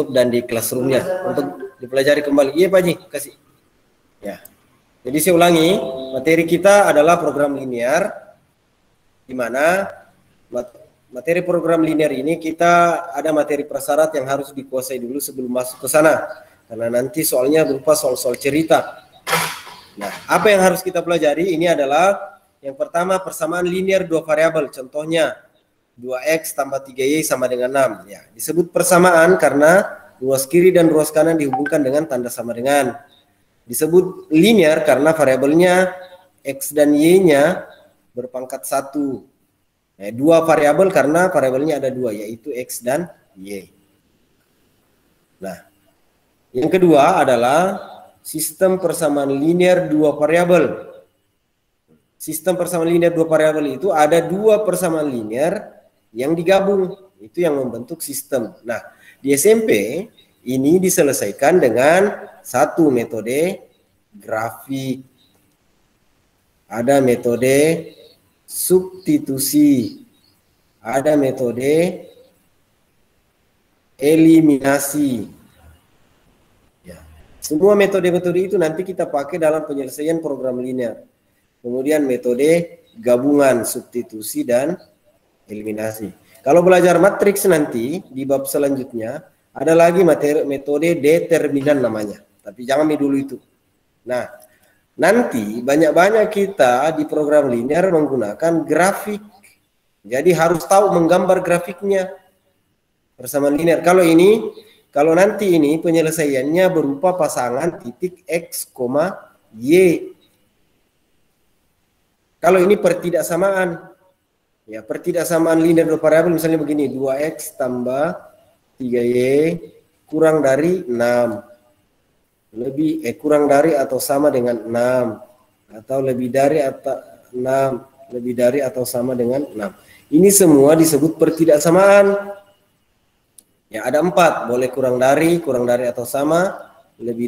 dan di classroomnya untuk dipelajari kembali. Iya Pak Ji, kasih. Ya. Jadi saya ulangi, materi kita adalah program linear, di mana materi program linear ini kita ada materi prasyarat yang harus dikuasai dulu sebelum masuk ke sana. Karena nanti soalnya berupa soal-soal cerita. Nah, apa yang harus kita pelajari ini adalah yang pertama persamaan linear dua variabel. Contohnya 2x tambah 3y sama dengan 6. Ya, disebut persamaan karena ruas kiri dan ruas kanan dihubungkan dengan tanda sama dengan. Disebut linear karena variabelnya x dan y-nya berpangkat 1. Nah, dua variabel karena variabelnya ada dua, yaitu x dan y. Nah, yang kedua adalah sistem persamaan linear dua variabel. Sistem persamaan linear dua variabel itu ada dua persamaan linear yang digabung, itu yang membentuk sistem. Nah, di SMP ini diselesaikan dengan satu metode grafik. Ada metode substitusi, ada metode eliminasi. Ya. Semua metode-metode itu nanti kita pakai dalam penyelesaian program linear. Kemudian metode gabungan, substitusi, dan eliminasi. Kalau belajar matriks nanti di bab selanjutnya ada lagi metode determinan namanya. Tapi jangan dulu itu. Nah, nanti banyak-banyak kita di program linear menggunakan grafik. Jadi harus tahu menggambar grafiknya. Persamaan linear. Kalau nanti ini penyelesaiannya berupa pasangan titik x, y. Kalau ini pertidaksamaan. Ya, pertidaksamaan linear dua variabel misalnya begini, 2x tambah 3y kurang dari 6. Kurang dari atau sama dengan 6 atau lebih dari atau 6, lebih dari atau sama dengan 6. Ini semua disebut pertidaksamaan. Ya, ada 4, boleh kurang dari atau sama, lebih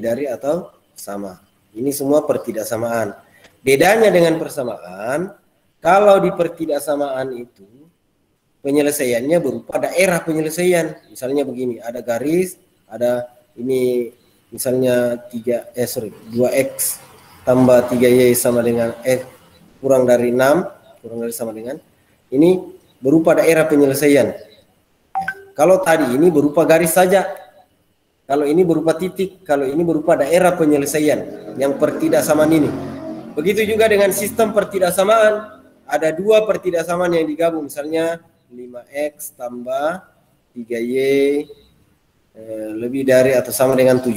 dari atau sama. Ini semua pertidaksamaan. Bedanya dengan persamaan, kalau di pertidaksamaan itu penyelesaiannya berupa daerah penyelesaian. Misalnya begini, ada garis, ada ini misalnya 2x tambah 3y sama dengan kurang dari 6, kurang dari sama dengan. Ini berupa daerah penyelesaian. Ya. Kalau tadi ini berupa garis saja. Kalau ini berupa titik, kalau ini berupa daerah penyelesaian yang pertidaksamaan ini. Begitu juga dengan sistem pertidaksamaan. Ada dua pertidaksamaan yang digabung, misalnya 5x tambah 3y lebih dari atau sama dengan 75.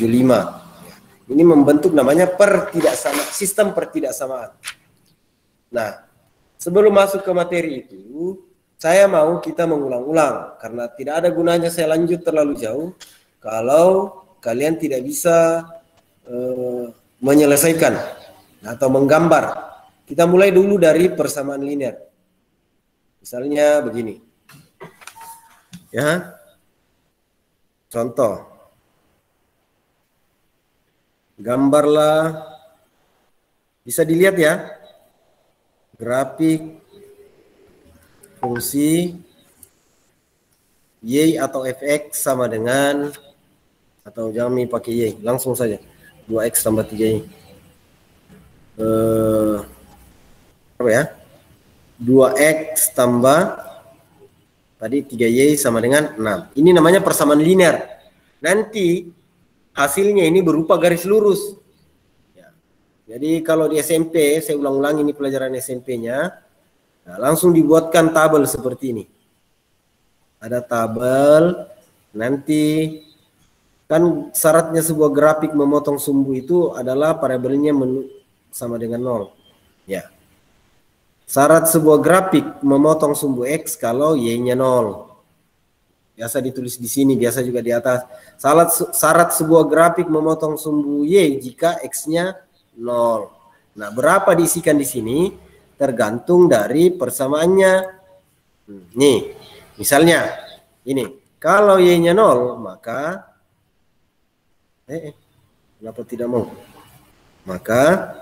Ini membentuk namanya pertidaksamaan, sistem pertidaksamaan. Nah, sebelum masuk ke materi itu, saya mau kita mengulang-ulang karena tidak ada gunanya saya lanjut terlalu jauh kalau kalian tidak bisa menyelesaikan atau menggambar. Kita mulai dulu dari persamaan linear. Misalnya begini. Ya. Contoh. Gambarlah. Bisa dilihat ya. Grafik fungsi y atau fx sama dengan, atau jangan pakai y, langsung saja 2x tambah 3y. Apa ya? 2x tambah tadi 3y sama dengan 6. Ini namanya persamaan linear. Nanti hasilnya ini berupa garis lurus. Ya. Jadi kalau di SMP, saya ulang-ulang ini pelajaran SMP-nya, nah, langsung dibuatkan tabel seperti ini. Ada tabel, nanti kan syaratnya sebuah grafik memotong sumbu itu adalah variabelnya sama dengan 0. Ya. Syarat sebuah grafik memotong sumbu X kalau Y-nya 0. Biasa ditulis di sini, biasa juga di atas. Syarat sebuah grafik memotong sumbu Y jika X-nya 0. Nah, berapa diisikan di sini? Tergantung dari persamaannya. Nih, misalnya ini. Kalau Y-nya 0, maka kenapa tidak mau? Maka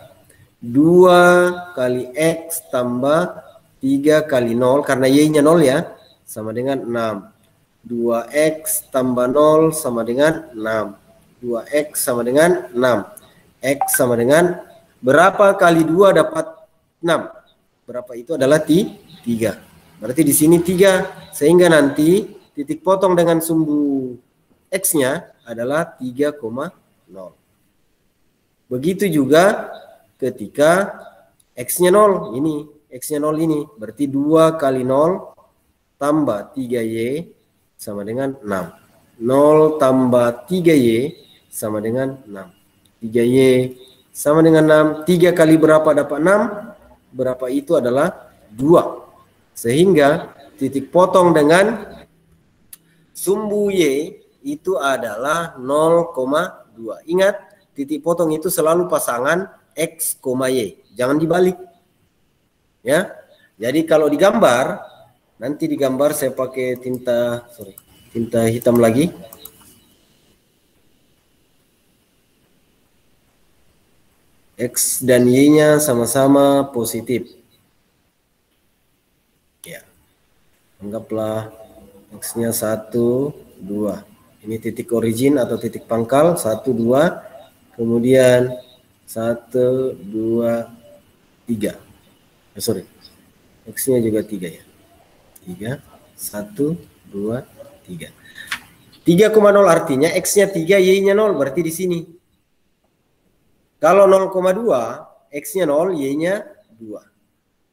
2 kali X tambah 3 kali 0, karena Y-nya 0 ya, sama dengan 6. 2x tambah 0 sama dengan 6. 2x sama dengan 6. X sama dengan berapa kali 2 dapat 6? Berapa itu adalah 3. Berarti di sini 3. Sehingga nanti titik potong dengan sumbu X-nya adalah 3,0. Begitu juga ketika X-nya 0. Ini X-nya 0 ini. Berarti 2 kali 0 tambah 3Y sama dengan 6. 0 tambah 3Y sama dengan 6. 3Y sama dengan 6. 3 kali berapa dapat 6? Berapa itu adalah 2. Sehingga titik potong dengan sumbu Y itu adalah 0,2. Ingat, titik potong itu selalu pasangan X, Y. Jangan dibalik. Ya. Jadi kalau digambar, nanti digambar saya pakai tinta hitam lagi. X dan Y-nya sama-sama positif. Ya. Anggaplah X-nya 1, 2. Ini titik origin atau titik pangkal 1, 2. Kemudian 1, 2, 3. X-nya juga 3 ya. 3, 1, 2, 3. 3,0 artinya X-nya 3, Y-nya 0. Berarti di sini. Kalau 0,2, X-nya 0, Y-nya 2.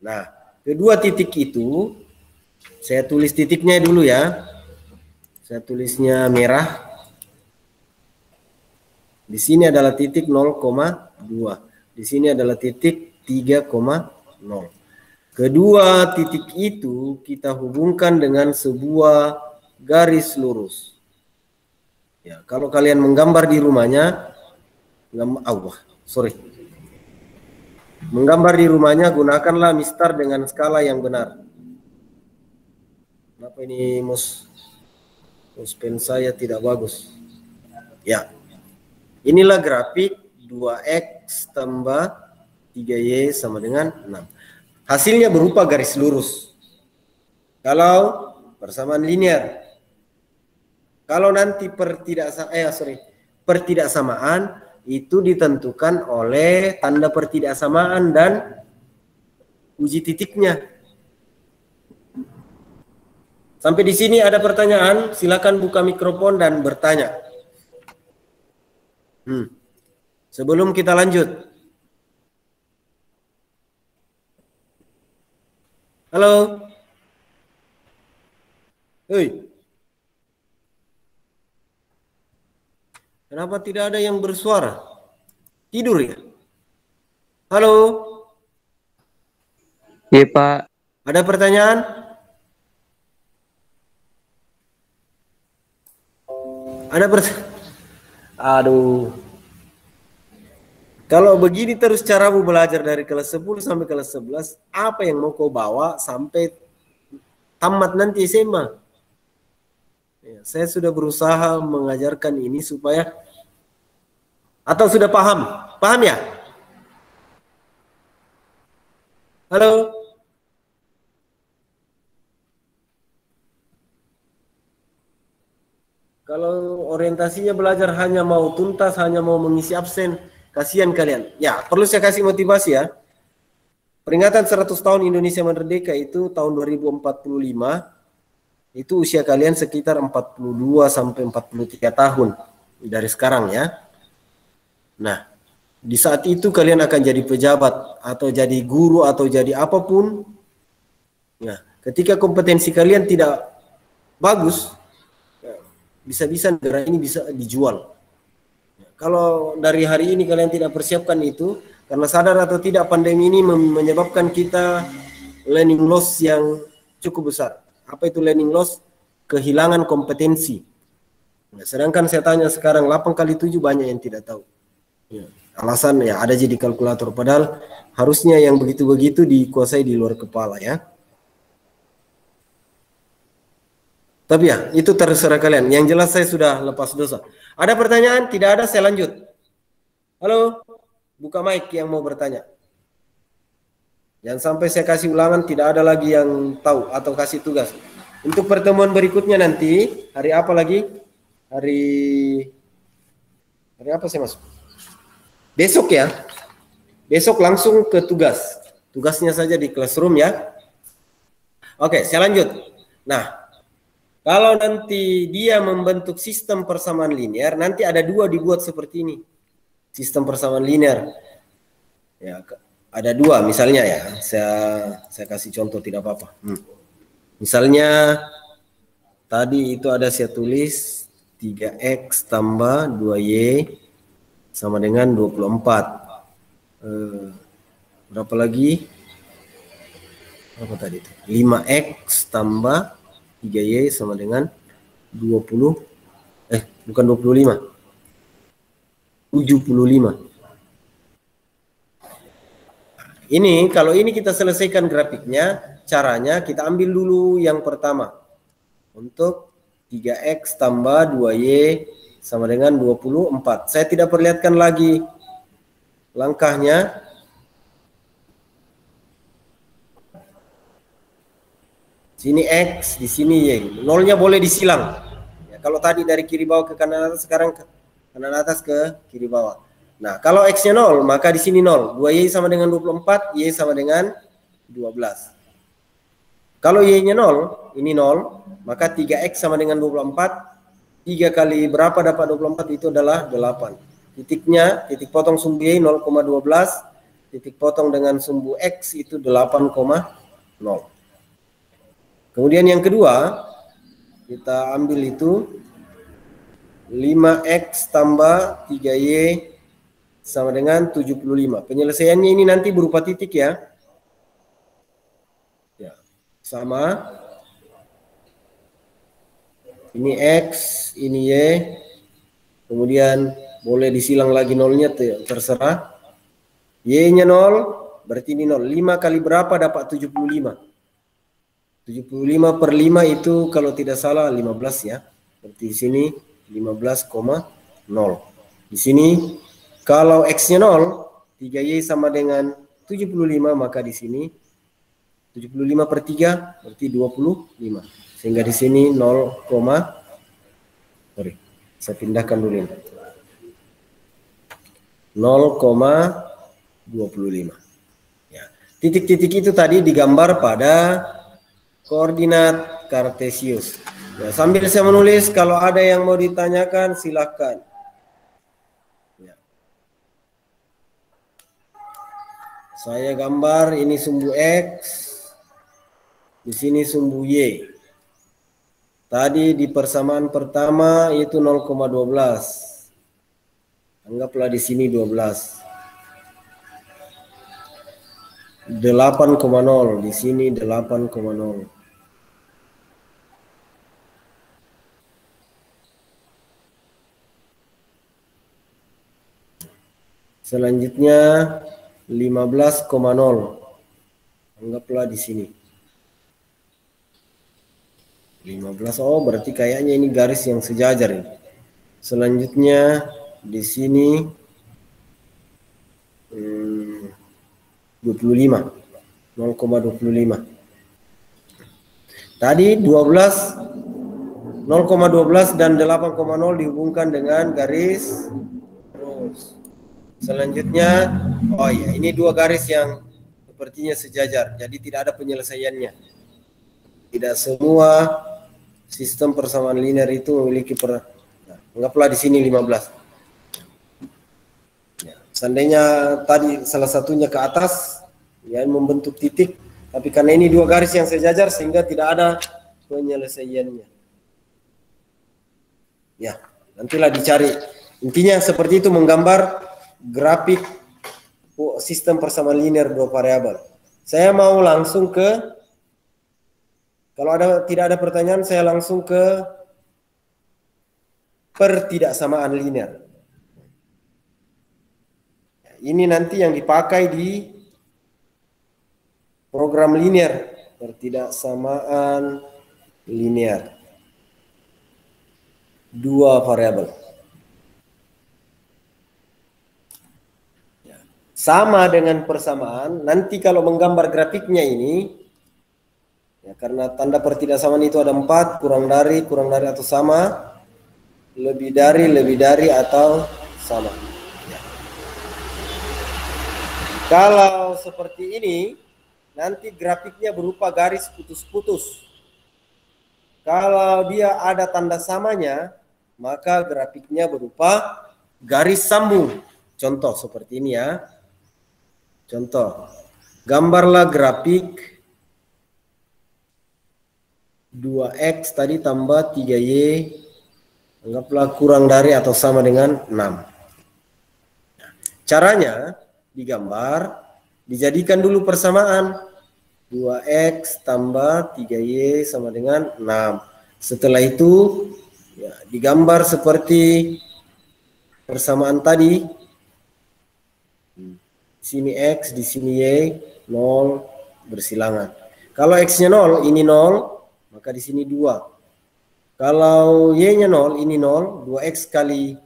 Nah, kedua titik itu, saya tulis titiknya dulu ya. Saya tulisnya merah. Di sini adalah titik 0,2. Di sini adalah titik 3,0. Kedua titik itu kita hubungkan dengan sebuah garis lurus. Ya, kalau kalian menggambar di rumahnya, menggambar di rumahnya gunakanlah mistar dengan skala yang benar. Kenapa ini pen saya tidak bagus? Ya. Inilah grafik 2x tambah 3y sama dengan 6. Hasilnya berupa garis lurus. Kalau persamaan linear. Kalau nanti pertidaksamaan itu ditentukan oleh tanda pertidaksamaan dan uji titiknya. Sampai di sini ada pertanyaan, silakan buka mikrofon dan bertanya. Sebelum kita lanjut. Halo. Hei. Kenapa tidak ada yang bersuara? Tidur ya? Halo. Iya, Pak. Ada pertanyaan? Ada pertanyaan? Aduh. Kalau begini terus caramu belajar dari kelas 10 sampai kelas 11, apa yang mau kau bawa sampai tamat nanti SMA? Ya, saya sudah berusaha mengajarkan ini supaya, atau sudah paham? Paham ya? Halo? Kalau orientasinya belajar hanya mau tuntas, hanya mau mengisi absen, kasihan kalian. Ya, perlu saya kasih motivasi ya. Peringatan 100 tahun Indonesia Merdeka itu tahun 2045, itu usia kalian sekitar 42 sampai 43 tahun dari sekarang ya. Nah, di saat itu kalian akan jadi pejabat atau jadi guru atau jadi apapun. Nah, ketika kompetensi kalian tidak bagus, bisa-bisa negara ini bisa dijual. Kalau dari hari ini kalian tidak persiapkan itu, karena sadar atau tidak pandemi ini menyebabkan kita learning loss yang cukup besar. Apa itu learning loss? Kehilangan kompetensi. Nah, sedangkan saya tanya sekarang 8 kali 7 banyak yang tidak tahu. Ya, alasan ya ada jadi kalkulator, padahal harusnya yang begitu-begitu dikuasai di luar kepala ya. Tapi ya, itu terserah kalian. Yang jelas saya sudah lepas dosa. Ada pertanyaan? Tidak ada, saya lanjut. Halo, buka mic yang mau bertanya. Jangan sampai saya kasih ulangan, tidak ada lagi yang tahu atau kasih tugas. Untuk pertemuan berikutnya nanti, hari apa lagi? Hari apa sih Mas? Besok ya. Besok langsung ke tugas. Tugasnya saja di classroom ya. Oke, saya lanjut. Nah, kalau nanti dia membentuk sistem persamaan linear, nanti ada dua dibuat seperti ini. Sistem persamaan linear. Ya, ada dua misalnya ya. Saya kasih contoh tidak apa-apa. Misalnya tadi itu ada saya tulis 3x tambah 2y sama dengan 24. Berapa lagi? Apa tadi itu? 5x tambah 3y sama dengan 20. Bukan 25. 75. Ini kalau ini kita selesaikan grafiknya, caranya kita ambil dulu yang pertama. Untuk 3x tambah 2y sama dengan 24. Saya tidak perlihatkan lagi langkahnya. Sini x, di sini y. Nolnya boleh disilang. Ya, kalau tadi dari kiri bawah ke kanan atas, sekarang ke kanan atas ke kiri bawah. Nah, kalau x-nya 0, maka di sini 0. 2y sama dengan 24, y sama dengan 12. Kalau y-nya 0, ini 0, maka 3x sama dengan 24. 3 kali berapa dapat 24 itu adalah 8. Titiknya, titik potong sumbu y 0,12. Titik potong dengan sumbu x itu 8,0. Kemudian yang kedua, kita ambil itu 5x tambah 3y sama dengan 75. Penyelesaiannya ini nanti berupa titik ya. Ya, sama. Ini x, ini y. Kemudian boleh disilang lagi nolnya, terserah. Y-nya 0, berarti ini 0. 5 kali berapa dapat 75? 75 per 5 itu kalau tidak salah 15 ya. Berarti di sini 15,0. Di sini kalau x-nya 0, 3y sama dengan 75, maka di sini 75 per 3 berarti 25. Sehingga di sini 0, sorry, saya pindahkan dulu ini. 0,25. Ya. Titik-titik itu tadi digambar pada koordinat kartesius. Ya, sambil saya menulis, kalau ada yang mau ditanyakan silakan. Ya. Saya gambar ini sumbu x, di sini sumbu y. Tadi di persamaan pertama itu 0,12. Anggaplah di sini 12. 8,0, di sini 8,0. Selanjutnya 15,0. Anggaplah di sini 15. Oh, berarti kayaknya ini garis yang sejajar ini. Selanjutnya di sini 25. 0,25. Tadi 0,12 dan 8,0 dihubungkan dengan garis terus. Selanjutnya, oh ya, ini dua garis yang sepertinya sejajar, jadi tidak ada penyelesaiannya. Tidak semua sistem persamaan linear itu memiliki anggaplah di sini 15. Ya, seandainya tadi salah satunya ke atas, ya membentuk titik, tapi karena ini dua garis yang sejajar sehingga tidak ada penyelesaiannya. Ya, nantilah dicari. Intinya seperti itu, menggambar grafik sistem persamaan linear dua variabel. Saya mau langsung ke, kalau tidak ada pertanyaan, saya langsung ke pertidaksamaan linear. Ini nanti yang dipakai di program linear, pertidaksamaan linear. Dua variabel. Sama dengan persamaan, nanti kalau menggambar grafiknya ini, Ya, karena tanda pertidaksamaan itu ada 4, kurang dari atau sama, lebih dari atau sama. Ya. Kalau seperti ini, nanti grafiknya berupa garis putus-putus. Kalau dia ada tanda samanya, maka grafiknya berupa garis sambung. Contoh seperti ini ya. Contoh, gambarlah grafik 2x tadi tambah 3y, anggaplah kurang dari atau sama dengan 6. Caranya digambar, dijadikan dulu persamaan. 2x tambah 3y sama dengan 6. Setelah itu ya, digambar seperti persamaan tadi. Di sini x, di sini y, 0 bersilangan. Kalau x-nya 0, ini 0, maka di sini 2. Kalau y-nya 0, ini 0, 2x kali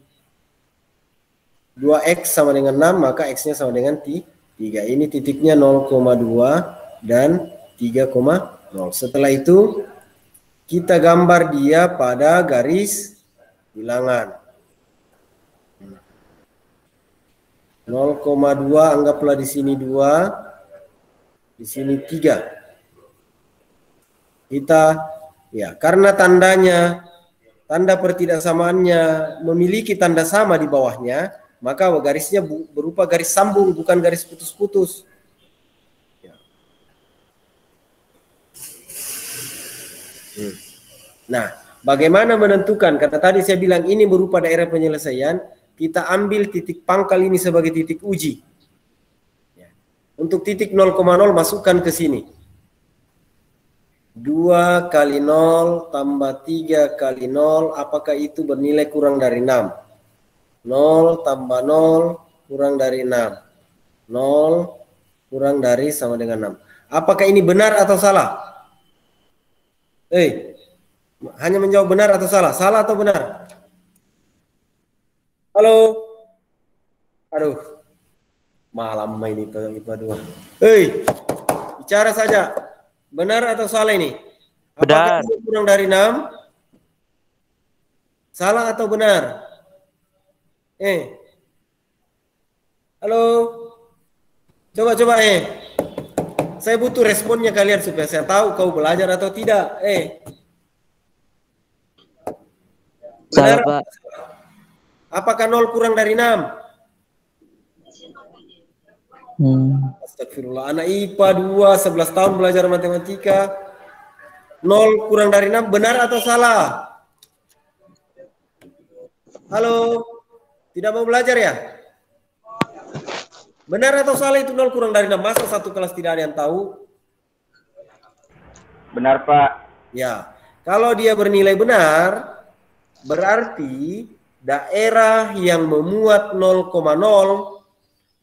2x sama dengan 6, maka x-nya sama dengan 3. Ini titiknya 0,2 dan 3,0. Setelah itu kita gambar dia pada garis bilangan. 0,2 anggaplah di sini 2, di sini 3. Kita ya, karena tanda pertidaksamaannya memiliki tanda sama di bawahnya, maka garisnya berupa garis sambung, bukan garis putus-putus. Ya. Nah, bagaimana menentukan? Karena tadi saya bilang ini berupa daerah penyelesaian, kita ambil titik pangkal ini sebagai titik uji. Ya. Untuk titik 0,0 masukkan ke sini. 2 kali 0 tambah 3 kali 0, apakah itu bernilai kurang dari 6? 0 tambah 0 kurang dari 6. 0 kurang dari sama dengan 6. Apakah ini benar atau salah? Hanya menjawab benar atau salah? Salah atau benar? Halo? Aduh. Malam ini IPA 2. Bicara saja. Benar atau salah ini? Apakah Benar. kurang dari 6? Salah atau benar? Halo? Coba. Saya butuh responnya kalian supaya saya tahu kau belajar atau tidak. Benar? Salah, Pak. Apakah 0 kurang dari 6? Astagfirullah, anak IPA 2, 11 tahun belajar matematika. 0 kurang dari 6, benar atau salah? Halo? Tidak mau belajar ya? Benar atau salah itu 0 kurang dari 6? Masa satu kelas tidak ada yang tahu? Benar, Pak. Ya, kalau dia bernilai benar, berarti daerah yang memuat 0,0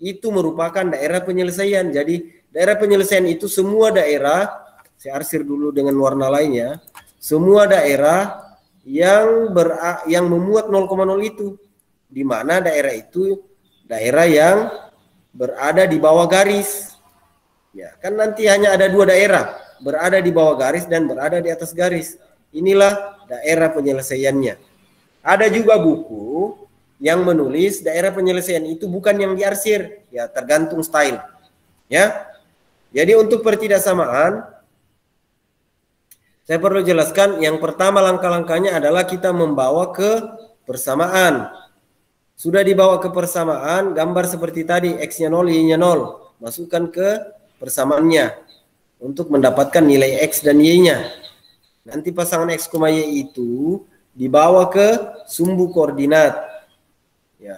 itu merupakan daerah penyelesaian. Jadi daerah penyelesaian itu semua daerah, saya arsir dulu dengan warna lainnya, semua daerah yang memuat 0,0 itu, di mana daerah itu daerah yang berada di bawah garis. Ya, kan nanti hanya ada 2 daerah, berada di bawah garis dan berada di atas garis. Inilah daerah penyelesaiannya. Ada juga buku yang menulis daerah penyelesaian itu bukan yang diarsir, ya tergantung style. Ya. Jadi untuk pertidaksamaan saya perlu jelaskan, yang pertama langkah-langkahnya adalah kita membawa ke persamaan. Sudah dibawa ke persamaan, gambar seperti tadi, x-nya 0, y-nya 0. Masukkan ke persamaannya untuk mendapatkan nilai x dan y-nya. Nanti pasangan x, y itu dibawa ke sumbu koordinat. Ya.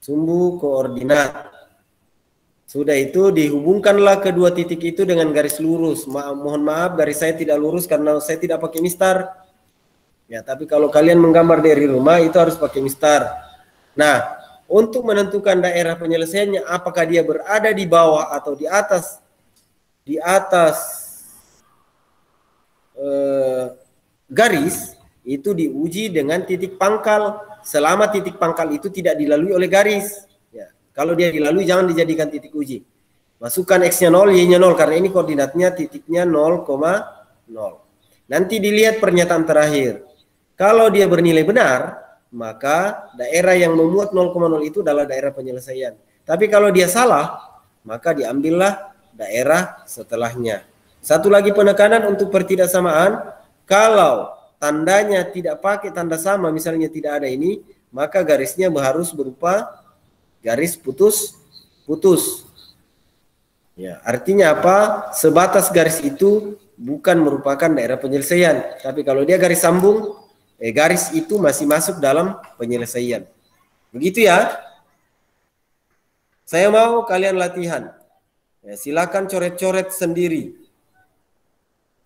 Sumbu koordinat. Sudah itu dihubungkanlah kedua titik itu dengan garis lurus. Mohon maaf, garis saya tidak lurus karena saya tidak pakai mistar. Ya, tapi kalau kalian menggambar dari rumah itu harus pakai mistar. Nah, untuk menentukan daerah penyelesaiannya, apakah dia berada di bawah atau di atas garis, itu diuji dengan titik pangkal. Selama titik pangkal itu tidak dilalui oleh garis. Ya, kalau dia dilalui jangan dijadikan titik uji. Masukkan X-nya 0, Y-nya 0. Karena ini koordinatnya titiknya 0,0. Nanti dilihat pernyataan terakhir. Kalau dia bernilai benar, maka daerah yang memuat 0,0 itu adalah daerah penyelesaian. Tapi kalau dia salah, maka diambillah daerah setelahnya. Satu lagi penekanan untuk pertidaksamaan. Kalau tandanya tidak pakai tanda sama, misalnya tidak ada ini, maka garisnya harus berupa garis putus. Ya, artinya apa? Sebatas garis itu bukan merupakan daerah penyelesaian. Tapi kalau dia garis sambung, garis itu masih masuk dalam penyelesaian. Begitu ya. Saya mau kalian latihan. Ya, silakan coret-coret sendiri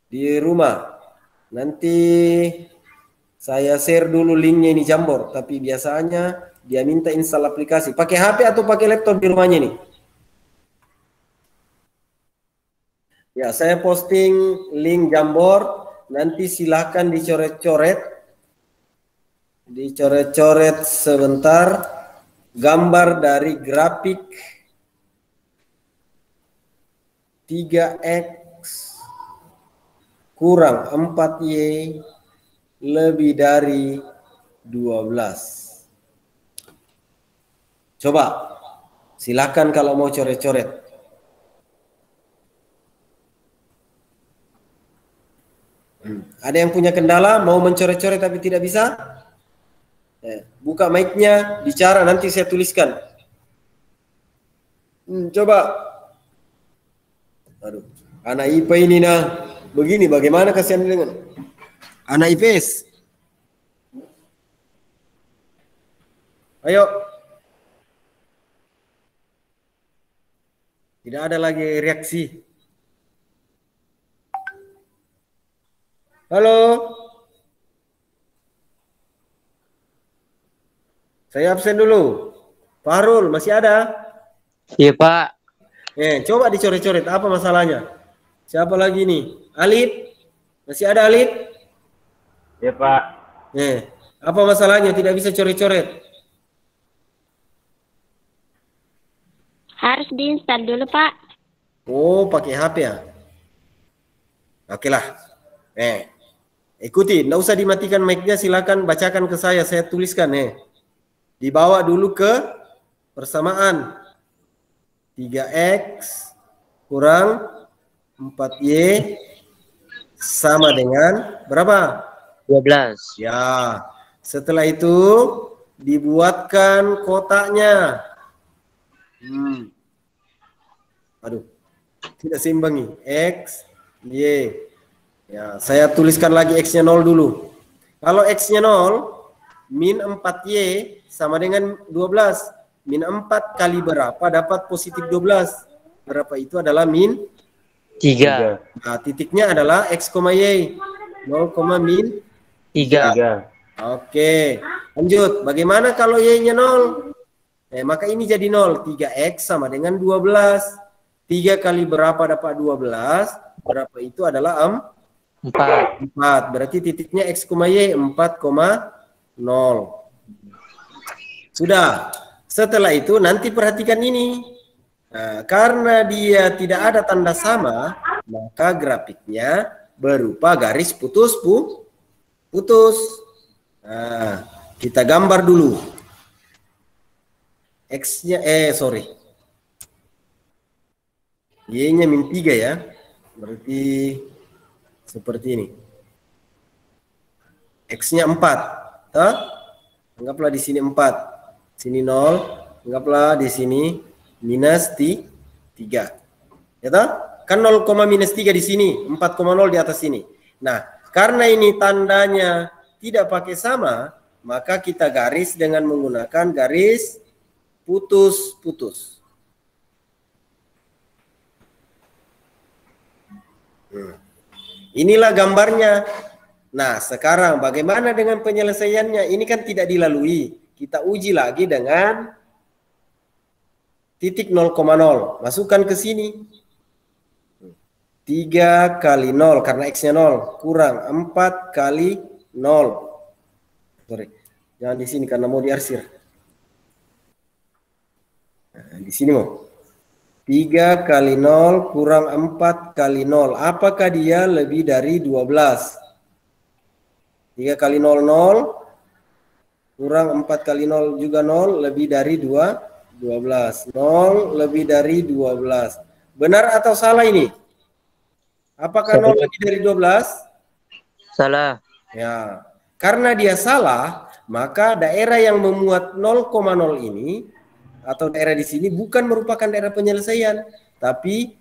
di rumah. Nanti saya share dulu linknya ini Jamboard. Tapi biasanya dia minta install aplikasi. Pakai HP atau pakai laptop di rumahnya nih? Ya, saya posting link Jamboard, nanti silahkan dicoret-coret sebentar gambar dari grafik 3x kurang 4y lebih dari 12. Coba, silahkan kalau mau coret-coret. Ada yang punya kendala mau mencoret-coret tapi tidak bisa? Buka mic-nya, bicara, nanti saya tuliskan. Coba. Aduh, anak IPA ini nah. Begini, bagaimana kasihan dengan anak IPS? Ayo. Tidak ada lagi reaksi. Halo. Saya absen dulu. Pak Harul, masih ada? Iya, Pak. Coba dicoret-coret. Apa masalahnya? Siapa lagi nih? Alif? Masih ada Alif? Ya, Pak. Apa masalahnya? Tidak bisa coret-coret. Harus diinstal dulu, Pak. Oh, pakai HP ya? Oke lah. Ikuti. Nggak usah dimatikan mic-nya. Silakan bacakan ke saya. Saya tuliskan. Dibawa dulu ke persamaan. 3x kurang 4y sama dengan berapa? 12. Ya. Setelah itu dibuatkan kotaknya. Aduh. Tidak seimbang nih. X, Y. Ya, saya tuliskan lagi X-nya 0 dulu. Kalau X-nya 0, min 4Y sama dengan 12. Min 4 kali berapa dapat positif 12? Berapa itu adalah min 3. Nah, titiknya adalah X, Y. 0, min 3. Oke. Lanjut. Bagaimana kalau Y-nya 0? Maka ini jadi 0. 3X sama dengan 12. 3 kali berapa dapat 12? Berapa itu adalah 4. Berarti titiknya X, Y 4,0. Sudah. Setelah itu nanti perhatikan ini. Nah, karena dia tidak ada tanda sama, maka grafiknya berupa garis putus. Nah, kita gambar dulu. X-nya Y-nya min 3 ya. Berarti seperti ini. X-nya 4. Anggaplah di sini 4. Sini 0. Anggaplah di sini minus 3. Ya toh? Kan 0, minus 3 di sini. 4,0 di atas sini. Nah, karena ini tandanya tidak pakai sama, maka kita garis dengan menggunakan garis putus. Inilah gambarnya. Nah, sekarang bagaimana dengan penyelesaiannya? Ini kan tidak dilalui. Kita uji lagi dengan titik 0,0. Masukkan ke sini. 3 kali 0 karena X-nya 0 kurang 4 kali 0. Sorry. Jangan di sini karena mau diarsir. Nah, di sini mau. 3 kali 0 kurang 4 kali 0. Apakah dia lebih dari 12? 3 kali 0, 0. Kurang 4 kali 0 juga 0. Lebih dari 12. 0 lebih dari 12. Benar atau salah ini? Apakah 0 lebih dari 12? Salah. Ya. Karena dia salah, maka daerah yang memuat 0,0 ini atau daerah di sini bukan merupakan daerah penyelesaian, tapi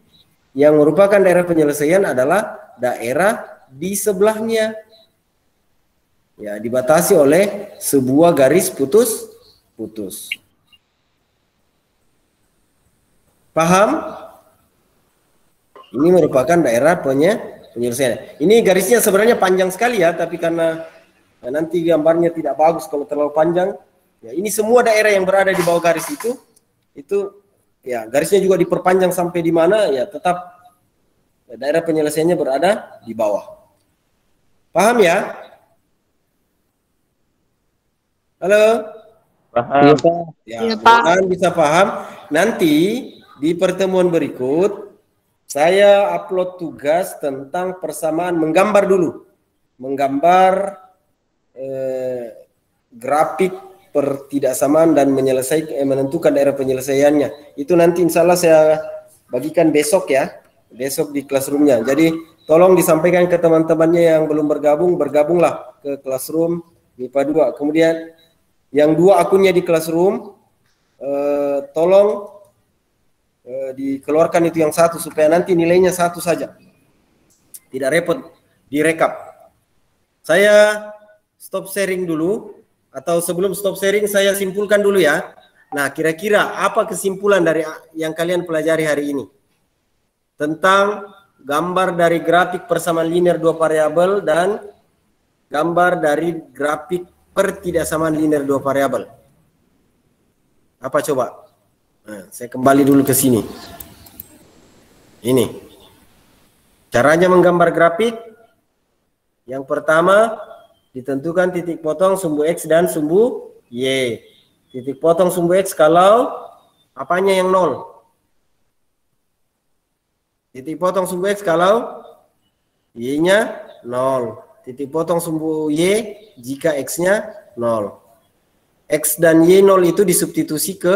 yang merupakan daerah penyelesaian adalah daerah di sebelahnya. Ya, dibatasi oleh sebuah garis putus. Paham? Ini merupakan daerah penyelesaian. Ini garisnya sebenarnya panjang sekali ya, tapi karena nanti gambarnya tidak bagus kalau terlalu panjang. Ya, ini semua daerah yang berada di bawah garis itu ya garisnya juga diperpanjang sampai di mana ya tetap daerah penyelesaiannya berada di bawah. Paham ya? Halo? Paham. Ya, mudah-mudahan bisa paham. Nanti di pertemuan berikut saya upload tugas tentang persamaan, menggambar dulu. Menggambar grafik pertidaksamaan dan menentukan daerah penyelesaiannya. Itu nanti insya Allah saya bagikan besok ya, besok di classroomnya. Jadi tolong disampaikan ke teman-temannya yang belum bergabung, bergabunglah ke classroom MIPA 2. Kemudian yang 2 akunnya di classroom, tolong dikeluarkan itu yang 1 supaya nanti nilainya 1 saja. Tidak repot direkap. Saya stop sharing dulu. Atau sebelum stop sharing saya simpulkan dulu ya. Nah, kira-kira apa kesimpulan dari yang kalian pelajari hari ini? Tentang gambar dari grafik persamaan linear 2 variabel dan gambar dari grafik pertidaksamaan linear 2 variabel. Apa coba? Nah, saya kembali dulu ke sini. Ini. Caranya menggambar grafik. Yang pertama, ditentukan titik potong sumbu X dan sumbu Y. Titik potong sumbu X kalau apanya yang 0. Titik potong sumbu X kalau Y-nya 0. Titik potong sumbu Y jika X-nya 0. X dan Y 0 itu disubstitusi ke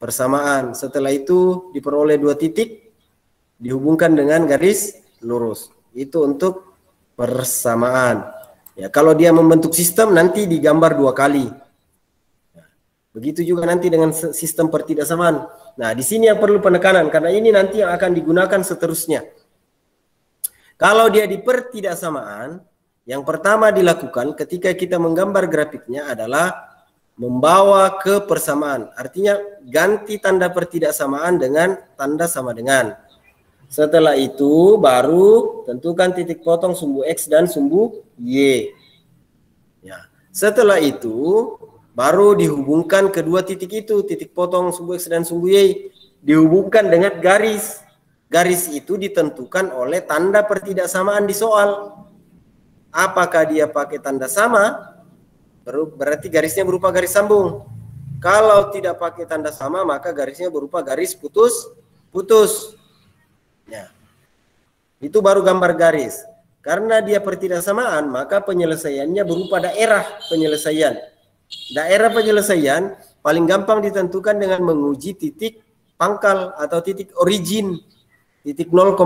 persamaan. Setelah itu diperoleh 2 titik, dihubungkan dengan garis lurus. Itu untuk persamaan. Ya, kalau dia membentuk sistem nanti digambar 2 kali. Nah, begitu juga nanti dengan sistem pertidaksamaan. Nah, di sini yang perlu penekanan karena ini nanti yang akan digunakan seterusnya. Kalau dia di pertidaksamaan, yang pertama dilakukan ketika kita menggambar grafiknya adalah membawa ke persamaan. Artinya ganti tanda pertidaksamaan dengan tanda sama dengan. Setelah itu baru tentukan titik potong sumbu X dan sumbu Y. Ya. Setelah itu baru dihubungkan kedua titik itu, titik potong sumbu X dan sumbu Y, dihubungkan dengan garis. Garis itu ditentukan oleh tanda pertidaksamaan di soal. Apakah dia pakai tanda sama? Berarti garisnya berupa garis sambung. Kalau tidak pakai tanda sama, maka garisnya berupa garis putus. Ya. Itu baru gambar garis. Karena dia pertidaksamaan, maka penyelesaiannya berupa daerah penyelesaian. Daerah penyelesaian paling gampang ditentukan dengan menguji titik pangkal atau titik origin. Titik 0,0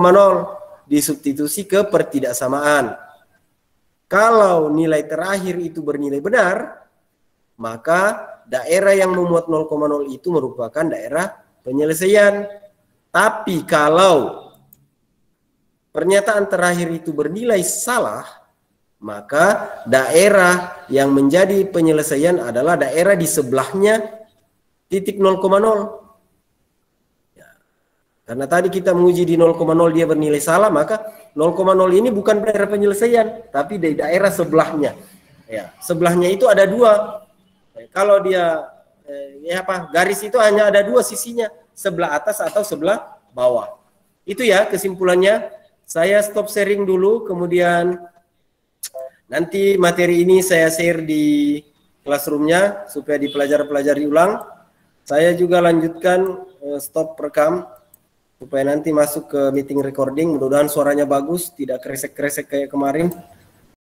disubstitusi ke pertidaksamaan. Kalau nilai terakhir itu bernilai benar, maka daerah yang memuat 0,0 itu merupakan daerah penyelesaian. Tapi kalau pernyataan terakhir itu bernilai salah, maka daerah yang menjadi penyelesaian adalah daerah di sebelahnya titik 0,0. Ya. Karena tadi kita menguji di 0,0 dia bernilai salah, maka 0,0 ini bukan daerah penyelesaian, tapi di daerah sebelahnya. Ya, sebelahnya itu ada 2. Kalau dia garis itu hanya ada 2 sisinya, sebelah atas atau sebelah bawah. Itu ya kesimpulannya. Saya stop sharing dulu, kemudian nanti materi ini saya share di classroomnya supaya dipelajari ulang. Saya juga lanjutkan stop rekam supaya nanti masuk ke meeting recording. Mudah-mudahan suaranya bagus, tidak kresek-kresek kayak kemarin.